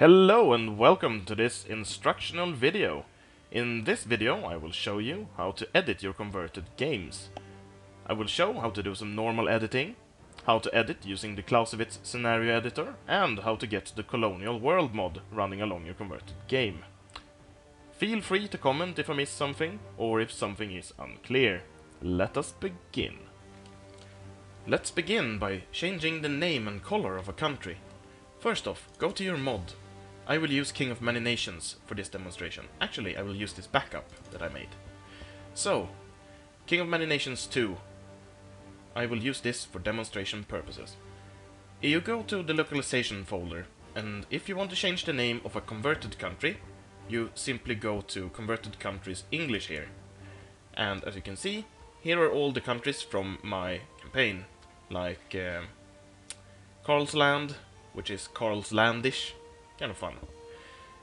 Hello and welcome to this instructional video. In this video I will show you how to edit your converted games. I will show how to do some normal editing, how to edit using the Clausewitz scenario editor, and how to get the Colonial World mod running along your converted game. Feel free to comment if I missed something, or if something is unclear. Let us begin. Let's begin by changing the name and color of a country. First off, go to your mod. I will use King of Many Nations for this demonstration. Actually, I will use this backup that I made. So, King of Many Nations 2. I will use this for demonstration purposes. You go to the Localization folder, and if you want to change the name of a converted country, you simply go to Converted Countries English here. And as you can see, here are all the countries from my campaign, like Karlsland, which is Karlslandish. Kind of fun.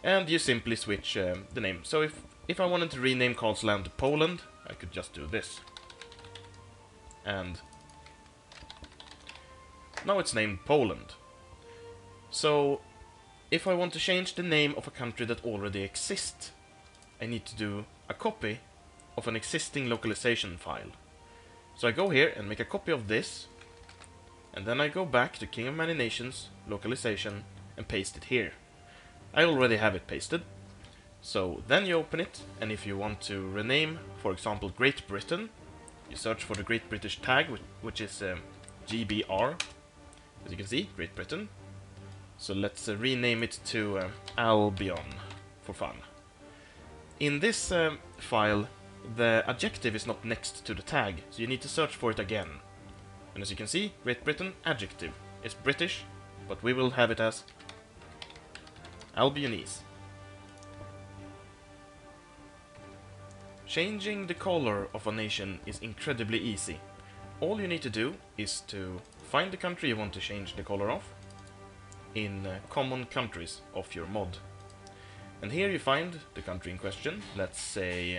And you simply switch the name. So if I wanted to rename Karlsland to Poland, I could just do this. And now it's named Poland. So if I want to change the name of a country that already exists, I need to do a copy of an existing localization file. So I go here and make a copy of this, and then I go back to King of Many Nations, Localization, and paste it here. I already have it pasted. So then you open it, and if you want to rename, for example, Great Britain, you search for the Great British tag, which is GBR, as you can see, Great Britain. So let's rename it to Albion, for fun. In this file, the adjective is not next to the tag, so you need to search for it again. And as you can see, Great Britain adjective is British, but we will have it as Albionese. Changing the color of a nation is incredibly easy. All you need to do is to find the country you want to change the color of in common countries of your mod. And here you find the country in question. Let's say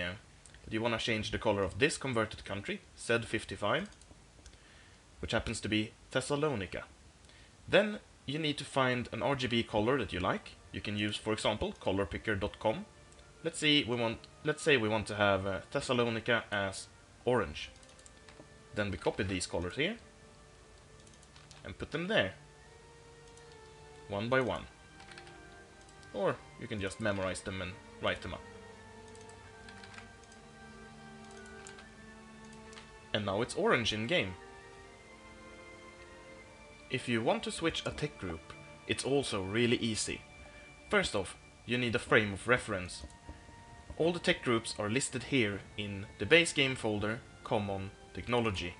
that you want to change the color of this converted country, Z55, which happens to be Thessalonica. Then you need to find an RGB color that you like. You can use, for example, colorpicker.com. Let's say we want to have Thessalonica as orange. Then we copy these colors here and put them there, one by one. Or you can just memorize them and write them up. And now it's orange in game. If you want to switch a tech group, it's also really easy. First off, you need a frame of reference. All the tech groups are listed here in the base game folder, Common Technology.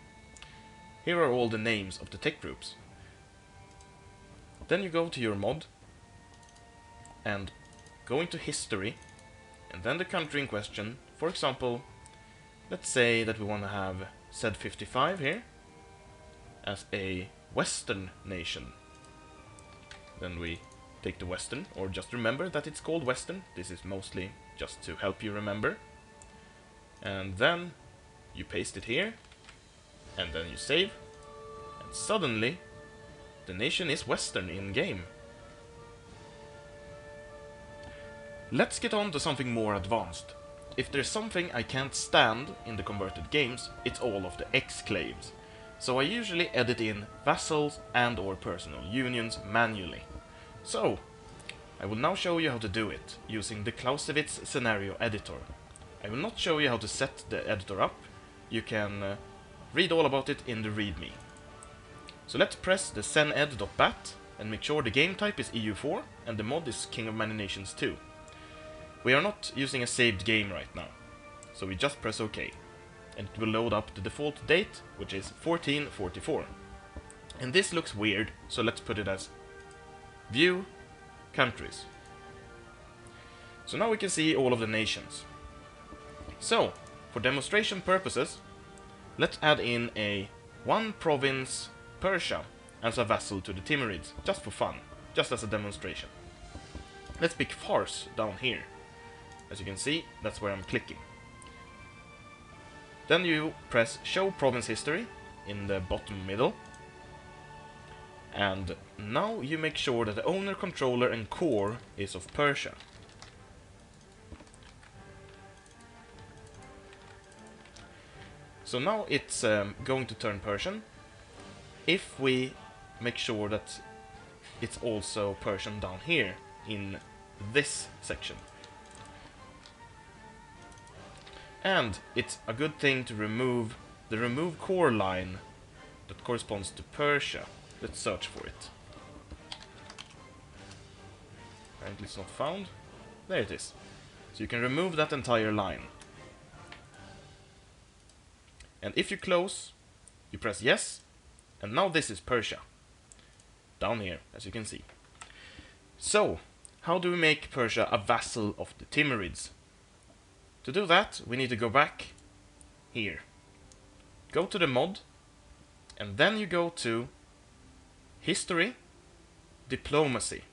Here are all the names of the tech groups. Then you go to your mod and go into History, and then the country in question. For example, let's say that we want to have Z55 here as a Western nation. Then we take the Western, or just remember that it's called Western. This is mostly just to help you remember. And then you paste it here, and then you save, and suddenly the nation is Western in game. Let's get on to something more advanced. If there's something I can't stand in the converted games, it's all of the exclaves. So I usually edit in vassals and or personal unions manually. So, I will now show you how to do it, using the Clausewitz scenario editor. I will not show you how to set the editor up. You can read all about it in the readme. So let's press the sened.bat and make sure the game type is EU4 and the mod is King of Many Nations 2. We are not using a saved game right now, so we just press OK. And it will load up the default date, which is 1444. And this looks weird, so let's put it as View Countries. So now we can see all of the nations. So, for demonstration purposes, let's add in a one province Persia as a vassal to the Timurids, just for fun, just as a demonstration. Let's pick Fars down here. As you can see, that's where I'm clicking. Then you press Show Province History in the bottom middle. And now you make sure that the owner, controller and core is of Persia. So now it's going to turn Persian if we make sure that it's also Persian down here in this section. And it's a good thing to remove the remove core line that corresponds to Persia. Let's search for it. Apparently it's not found. There it is. So you can remove that entire line. And if you close, you press yes, and now this is Persia. Down here, as you can see. So, how do we make Persia a vassal of the Timurids? To do that, we need to go back here. Go to the mod, and then you go to History, Diplomacy.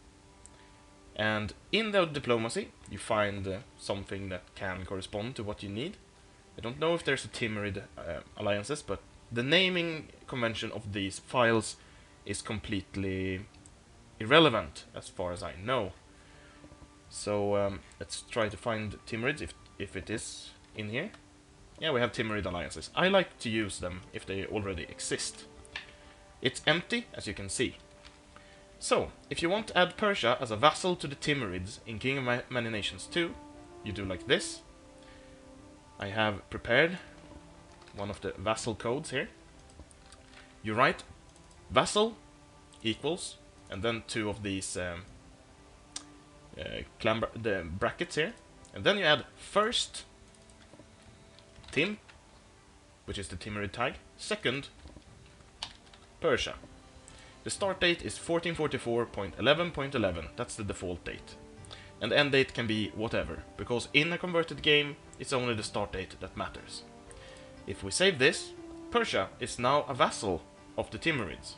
And in the diplomacy, you find something that can correspond to what you need. I don't know if there's a Timurid alliances, but the naming convention of these files is completely irrelevant as far as I know. So let's try to find Timurids if it is in here. Yeah, we have Timurid alliances. I like to use them if they already exist. It's empty, as you can see. So, if you want to add Persia as a vassal to the Timurids in King of Many Nations 2, you do like this. I have prepared one of the vassal codes here. You write vassal equals, and then two of these the brackets here, and then you add first Tim, which is the Timurid tag, second Persia. The start date is 1444.11.11, that's the default date. And the end date can be whatever, because in a converted game, it's only the start date that matters. If we save this, Persia is now a vassal of the Timurids.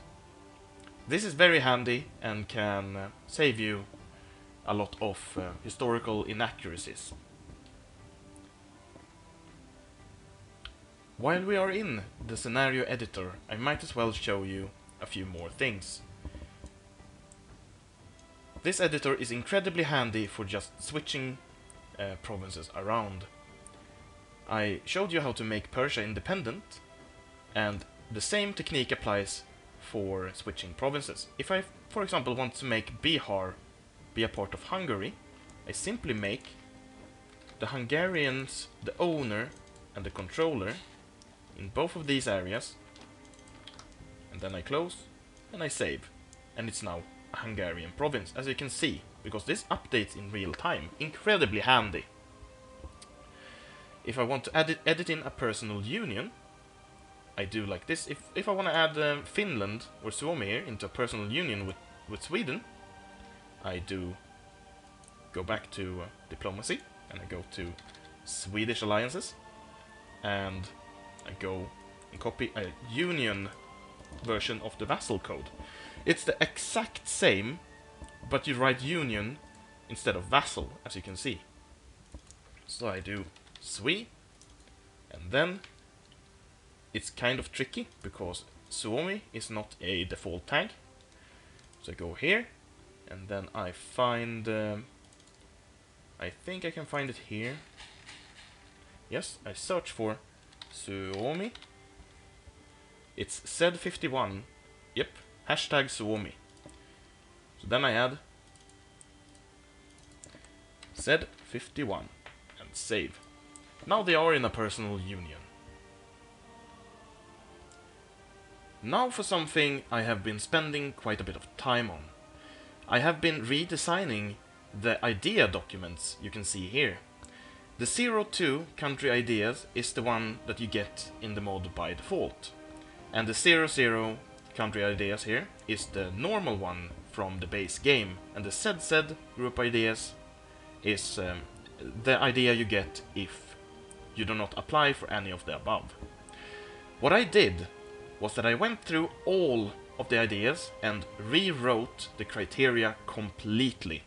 This is very handy and can save you a lot of historical inaccuracies. While we are in the scenario editor, I might as well show you a few more things. This editor is incredibly handy for just switching provinces around. I showed you how to make Persia independent, and the same technique applies for switching provinces. If I, for example, want to make Bihar be a part of Hungary, I simply make the Hungarians the owner and the controller in both of these areas, and then I close and I save, and it's now a Hungarian province, as you can see, because this updates in real time. Incredibly handy. If I want to edit in a personal union, I do like this. If I want to add Finland or Suomi here into a personal union with Sweden, I do go back to diplomacy, and I go to Swedish alliances, and I go and copy a union version of the vassal code. It's the exact same, but you write union instead of vassal, as you can see. So I do Swe, and then it's kind of tricky because Suomi is not a default tag. So I go here, and then I find, I think I can find it here. Yes, I search for Suomi. It's Z51. Yep, hashtag Suomi. So then I add Z51 and save. Now they are in a personal union. Now for something I have been spending quite a bit of time on. I have been redesigning the idea documents you can see here. The 02 country ideas is the one that you get in the mod by default. And the 00 country ideas here is the normal one from the base game. And the ZZ group ideas is the idea you get if you do not apply for any of the above. What I did was that I went through all of the ideas and rewrote the criteria completely.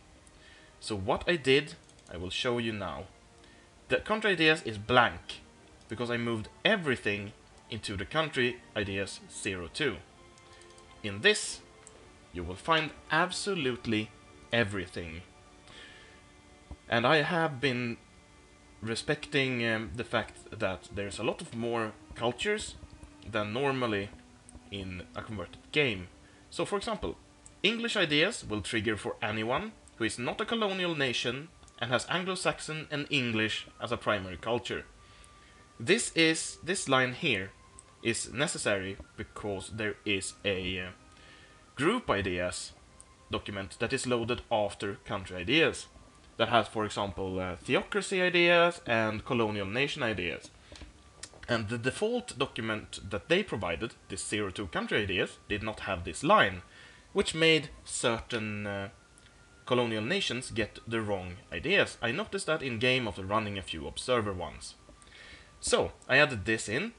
So what I did, I will show you now. The country ideas is blank because I moved everything into the country ideas 02. In this, you will find absolutely everything. And I have been respecting the fact that there's a lot of more cultures than normally in a converted game. So for example, English ideas will trigger for anyone who is not a colonial nation and has Anglo-Saxon and English as a primary culture. This line here is necessary because there is a group ideas document that is loaded after country ideas that has, for example, theocracy ideas and colonial nation ideas. And the default document that they provided, this 02 country ideas, did not have this line, which made certain colonial nations get the wrong ideas. I noticed that in game after running a few observer ones. So I added this in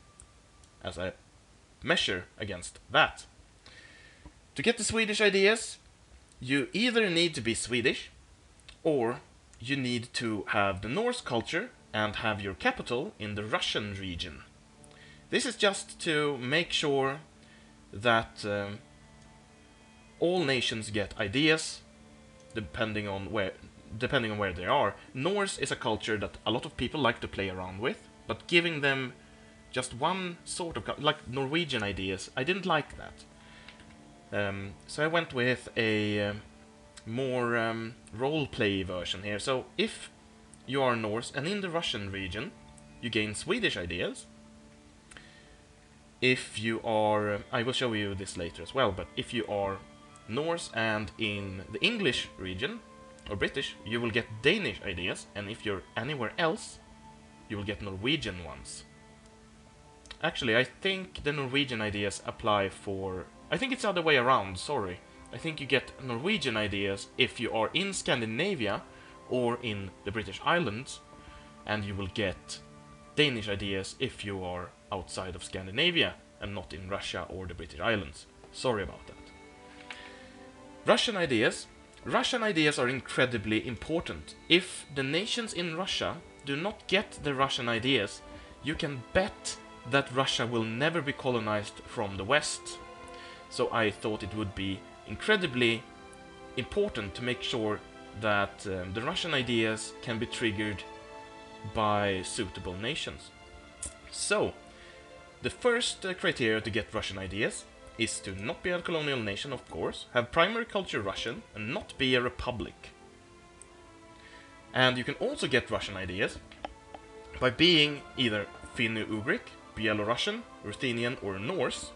as a measure against that. To get the Swedish ideas, you either need to be Swedish or you need to have the Norse culture and have your capital in the Russian region. This is just to make sure that all nations get ideas depending on where they are. Norse is a culture that a lot of people like to play around with, but giving them just one sort of like Norwegian ideas, I didn't like that. So I went with a more role-play version here. So if you are Norse and in the Russian region, you gain Swedish ideas. If you are, I will show you this later as well, but if you are Norse and in the English region, or British, you will get Danish ideas, and if you're anywhere else, you will get Norwegian ones. Actually, I think the Norwegian ideas apply for... I think it's the other way around, sorry. I think you get Norwegian ideas if you are in Scandinavia or in the British Islands, and you will get Danish ideas if you are outside of Scandinavia and not in Russia or the British Islands. Sorry about that. Russian ideas. Russian ideas are incredibly important. If the nations in Russia do not get the Russian ideas, you can bet that Russia will never be colonized from the West. So I thought it would be incredibly important to make sure that the Russian ideas can be triggered by suitable nations. So, the first criteria to get Russian ideas is to not be a colonial nation, of course, have primary culture Russian, and not be a republic. And you can also get Russian ideas by being either Finno-Ugric, Belarusian, Ruthenian or Norse,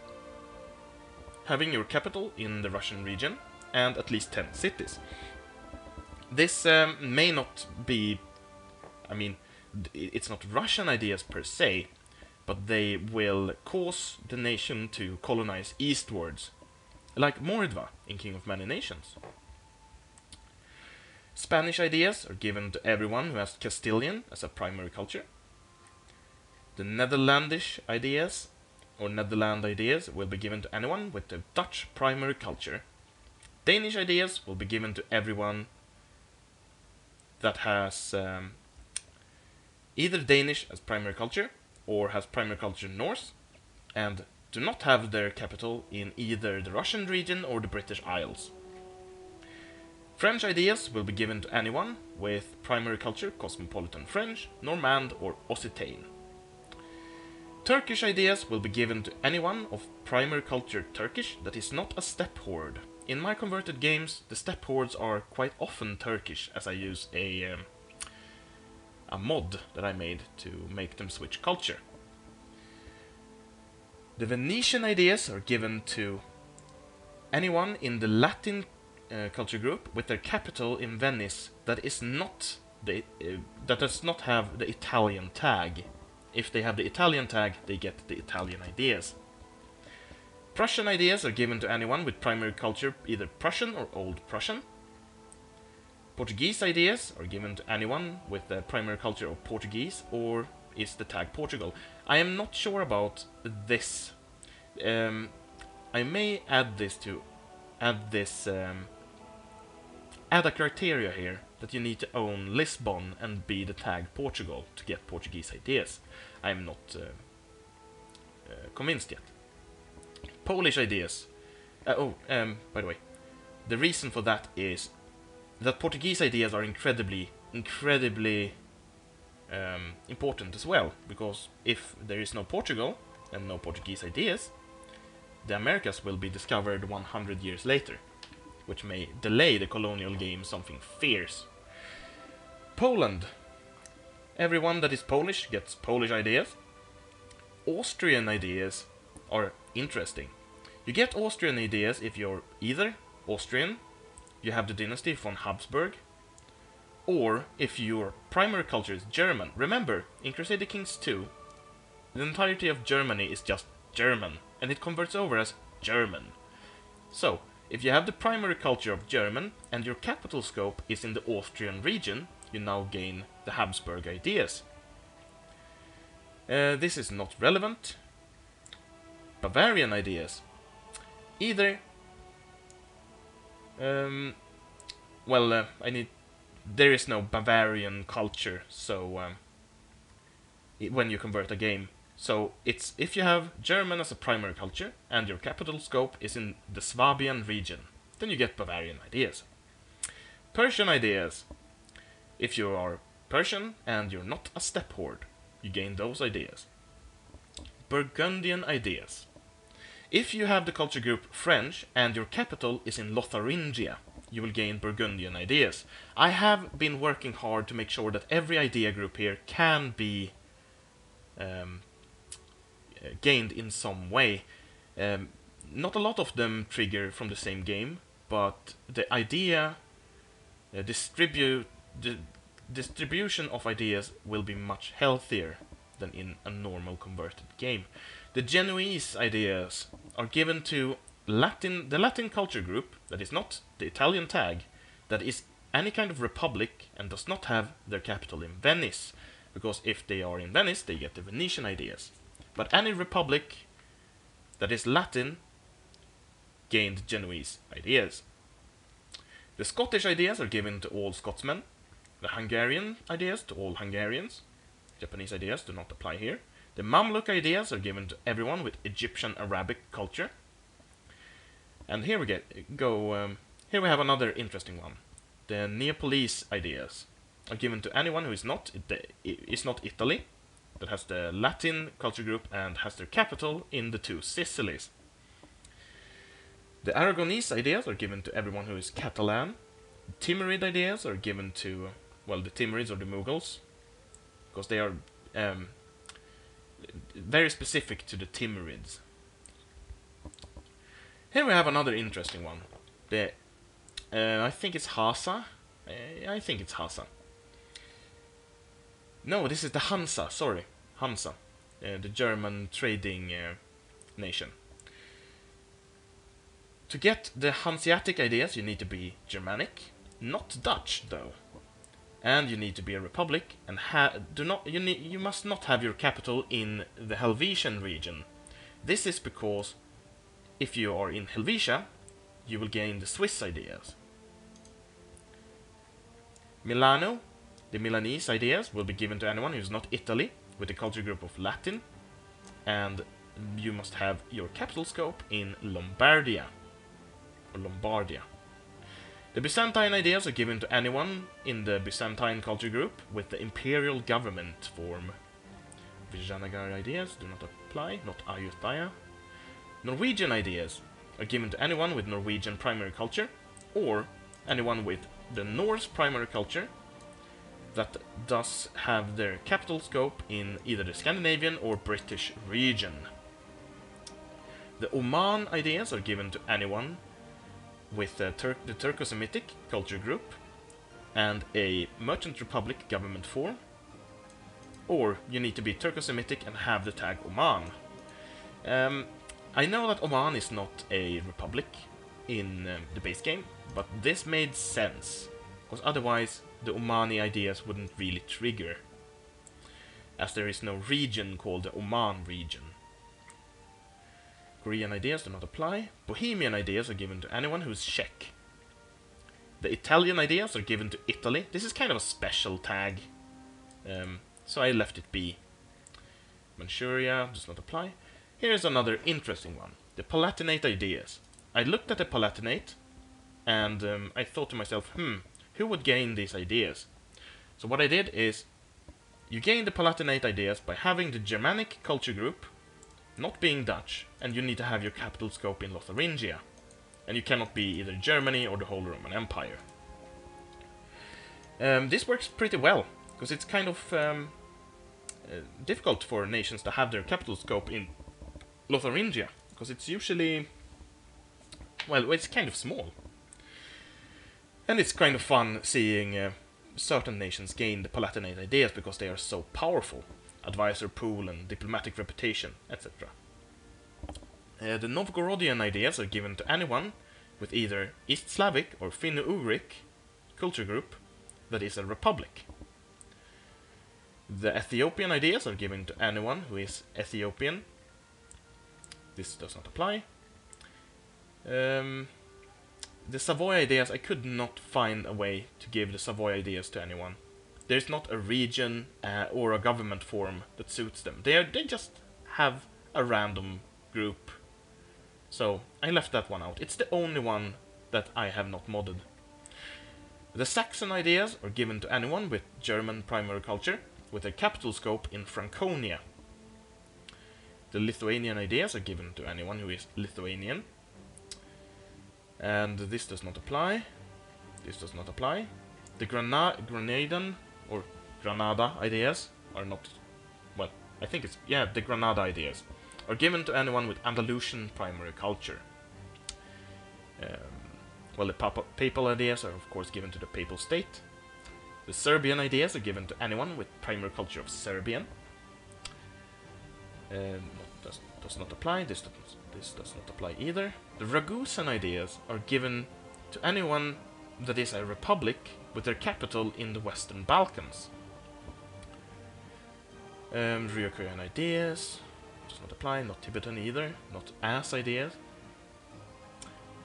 having your capital in the Russian region, and at least 10 cities. This may not be, I mean, it's not Russian ideas per se, but they will cause the nation to colonize eastwards, like Mordva in King of Many Nations. Spanish ideas are given to everyone who has Castilian as a primary culture. The Netherlandish ideas, or Netherland ideas, will be given to anyone with the Dutch primary culture. Danish ideas will be given to everyone that has either Danish as primary culture or has primary culture Norse, and do not have their capital in either the Russian region or the British Isles. French ideas will be given to anyone with primary culture Cosmopolitan French, Normand or Occitane. Turkish ideas will be given to anyone of primary culture Turkish that is not a steppe horde. In my converted games, the steppe hordes are quite often Turkish, as I use a mod that I made to make them switch culture. The Venetian ideas are given to anyone in the Latin culture group with their capital in Venice that is not that does not have the Italian tag. If they have the Italian tag, they get the Italian ideas. Prussian ideas are given to anyone with primary culture either Prussian or Old Prussian. Portuguese ideas are given to anyone with the primary culture of Portuguese or is the tag Portugal. I am not sure about this. I may add a criteria here that you need to own Lisbon and be the tag Portugal to get Portuguese ideas. I am not convinced yet. Polish ideas. By the way, the reason for that is that Portuguese ideas are incredibly important as well, because if there is no Portugal and no Portuguese ideas, the Americas will be discovered 100 years later, which may delay the colonial game something fierce. Poland. Everyone that is Polish gets Polish ideas. Austrian ideas are interesting. You get Austrian ideas if you're either Austrian, you have the dynasty von Habsburg, or if your primary culture is German. Remember, in Crusader Kings 2, the entirety of Germany is just German, and it converts over as German. So, if you have the primary culture of German, and your capital scope is in the Austrian region, you now gain the Habsburg ideas. This is not relevant. Bavarian ideas. Either... there is no Bavarian culture, so when you convert a game. So it's if you have German as a primary culture and your capital scope is in the Swabian region, then you get Bavarian ideas. Persian ideas. If you are Persian and you're not a steppe horde, you gain those ideas. Burgundian ideas. If you have the culture group French and your capital is in Lotharingia, you will gain Burgundian ideas. I have been working hard to make sure that every idea group here can be gained in some way. Not a lot of them trigger from the same game, but the idea distribution of ideas will be much healthier than in a normal converted game. The Genoese ideas are given to the Latin culture group that is not the Italian tag, that is any kind of republic and does not have their capital in Venice, because if they are in Venice they get the Venetian ideas. But any republic that is Latin gained Genoese ideas. The Scottish ideas are given to all Scotsmen, the Hungarian ideas to all Hungarians, Japanese ideas do not apply here. The Mamluk ideas are given to everyone with Egyptian Arabic culture. And here we here we have another interesting one. The Neapolitan ideas are given to anyone who is not Italy, that has the Latin culture group and has their capital in the two Sicilies. The Aragonese ideas are given to everyone who is Catalan. Timurid ideas are given to, well, the Timurids or the Mughals, because they are very specific to the Timurids. Here we have another interesting one. The I think it's Hasa. I think it's Hasa. No, this is the Hansa. Sorry, Hansa, the German trading nation. To get the Hanseatic ideas, you need to be Germanic, not Dutch though, and you need to be a republic, and you must not have your capital in the Helvetian region. This is because if you are in Helvetia, you will gain the Swiss ideas. Milano, the Milanese ideas will be given to anyone who is not Italy, with the culture group of Latin, and you must have your capital scope in Lombardia. The Byzantine ideas are given to anyone in the Byzantine culture group with the imperial government form. Vijayanagar ideas do not apply, not Ayutthaya. Norwegian ideas are given to anyone with Norwegian primary culture, or anyone with the Norse primary culture that does have their capital scope in either the Scandinavian or British region. The Oman ideas are given to anyone with the Turco-Semitic culture group and a Merchant Republic government form, or you need to be Turco-Semitic and have the tag Oman. I know that Oman is not a republic in the base game, but this made sense, because otherwise the Omani ideas wouldn't really trigger, as there is no region called the Oman region. Korean ideas do not apply. Bohemian ideas are given to anyone who is Czech. The Italian ideas are given to Italy. This is kind of a special tag, so I left it be. Manchuria does not apply. Here is another interesting one. The Palatinate ideas. I looked at the Palatinate, and I thought to myself, who would gain these ideas? So what I did is, you gain the Palatinate ideas by having the Germanic culture group, not being Dutch, and you need to have your capital scope in Lotharingia. And you cannot be either Germany or the whole Roman Empire. This works pretty well, because it's kind of difficult for nations to have their capital scope in Lotharingia, because it's usually, well, it's kind of small. And it's kind of fun seeing certain nations gain the Palatinate ideas because they are so powerful. Advisor pool and diplomatic reputation, etc. The Novgorodian ideas are given to anyone with either East Slavic or Finno-Ugric culture group that is a republic. The Ethiopian ideas are given to anyone who is Ethiopian. This does not apply. The Savoy ideas, I could not find a way to give the Savoy ideas to anyone. There's not a region or a government form that suits them. They just have a random group. So I left that one out. It's the only one that I have not modded. The Saxon ideas are given to anyone with German primary culture, with a capital scope in Franconia. The Lithuanian ideas are given to anyone who is Lithuanian. And this does not apply. This does not apply. The Granadan or Granada ideas are not, well, I think it's, yeah, the Granada ideas are given to anyone with Andalusian primary culture. Well, the papal ideas are of course given to the papal state. The Serbian ideas are given to anyone with primary culture of Serbian. Does not apply. This does not apply either. The Ragusan ideas are given to anyone that is a republic with their capital in the Western Balkans. Ryukyuan ideas does not apply. Not Tibetan either. Not Ass ideas.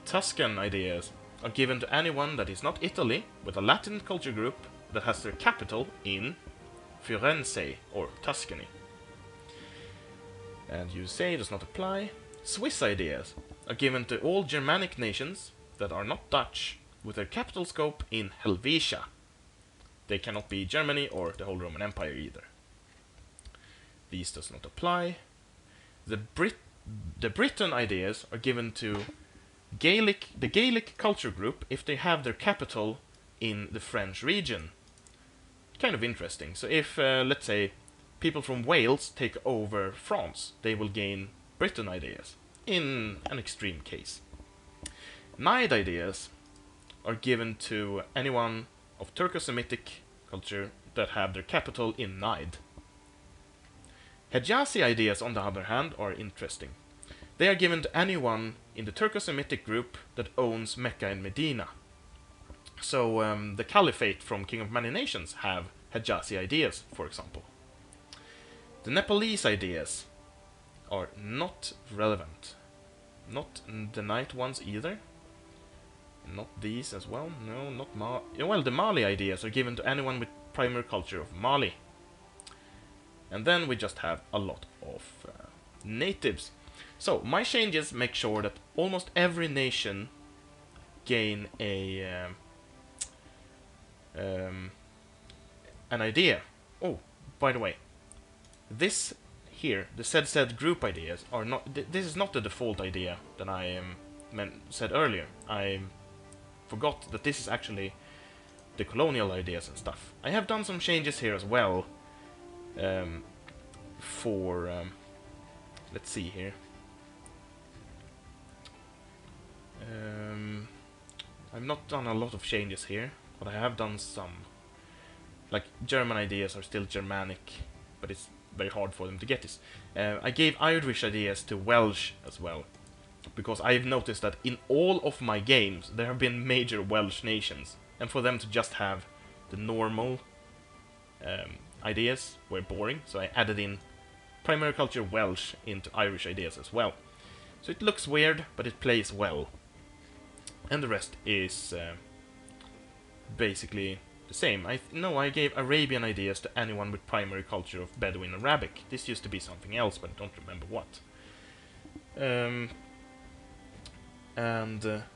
Tuscan ideas are given to anyone that is not Italy with a Latin culture group that has their capital in Firenze or Tuscany. And USA does not apply. Swiss ideas are given to all Germanic nations that are not Dutch with their capital scope in Helvetia. They cannot be Germany or the whole Roman Empire either. These does not apply. The Briton ideas are given to the Gaelic culture group if they have their capital in the French region. Kind of interesting. So if, let's say, people from Wales take over France, they will gain Briton ideas, in an extreme case. Nide ideas are given to anyone of Turco-Semitic culture that have their capital in Nide. Hejazi ideas, on the other hand, are interesting. They are given to anyone in the Turco-Semitic group that owns Mecca and Medina. So the Caliphate from King of Many Nations have Hejazi ideas, for example. The Nepalese ideas are not relevant. Not the Night ones either. Not these as well. No, not well, the Mali ideas are given to anyone with primary culture of Mali. And then we just have a lot of natives. So my changes make sure that almost every nation gain an idea. Oh, by the way, this here, the said group ideas are not. This is not the default idea that I said earlier. I forgot that this is actually the colonial ideas and stuff. I have done some changes here as well. Let's see here. I've not done a lot of changes here, but I have done some. Like, German ideas are still Germanic, but it's very hard for them to get this. I gave Irish ideas to Welsh as well, because I've noticed that in all of my games there have been major Welsh nations, and for them to just have the normal ideas were boring, so I added in primary culture Welsh into Irish ideas as well. So it looks weird, but it plays well. And the rest is basically the same. I gave Arabian ideas to anyone with primary culture of Bedouin Arabic. This used to be something else, but I don't remember what.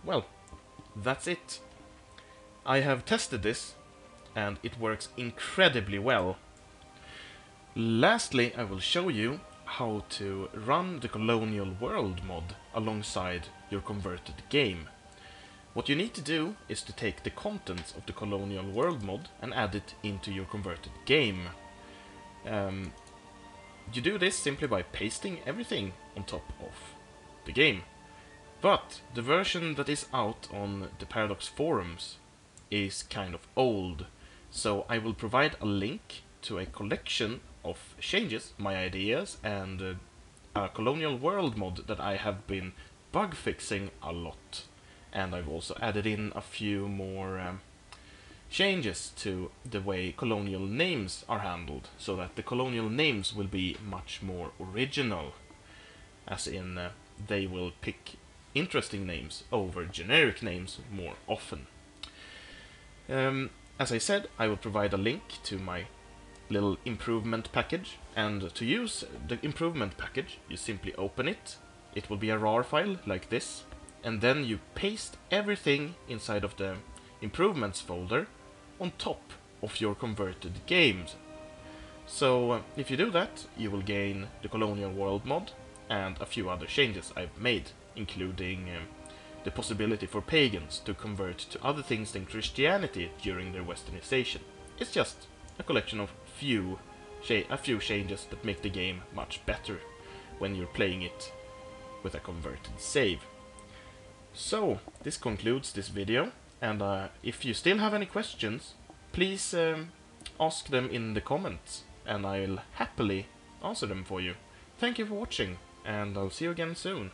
Well, that's it. I have tested this, and it works incredibly well. Lastly, I will show you how to run the Colonial World mod alongside your converted game. What you need to do is to take the contents of the Colonial World mod and add it into your converted game. You do this simply by pasting everything on top of the game. But the version that is out on the Paradox forums is kind of old, so I will provide a link to a collection of changes, my ideas, and a Colonial World mod that I have been bug fixing a lot. And I've also added in a few more changes to the way colonial names are handled, so that the colonial names will be much more original, as in they will pick interesting names over generic names more often. As I said, I will provide a link to my little improvement package, and to use the improvement package you simply open it. It will be a RAR file like this, and then you paste everything inside of the improvements folder on top of your converted games. So if you do that, you will gain the Colonial World mod and a few other changes I've made, including the possibility for pagans to convert to other things than Christianity during their westernization. It's just a collection of a few changes that make the game much better when you're playing it with a converted save. So this concludes this video, and if you still have any questions, please ask them in the comments, and I'll happily answer them for you. Thank you for watching, and I'll see you again soon.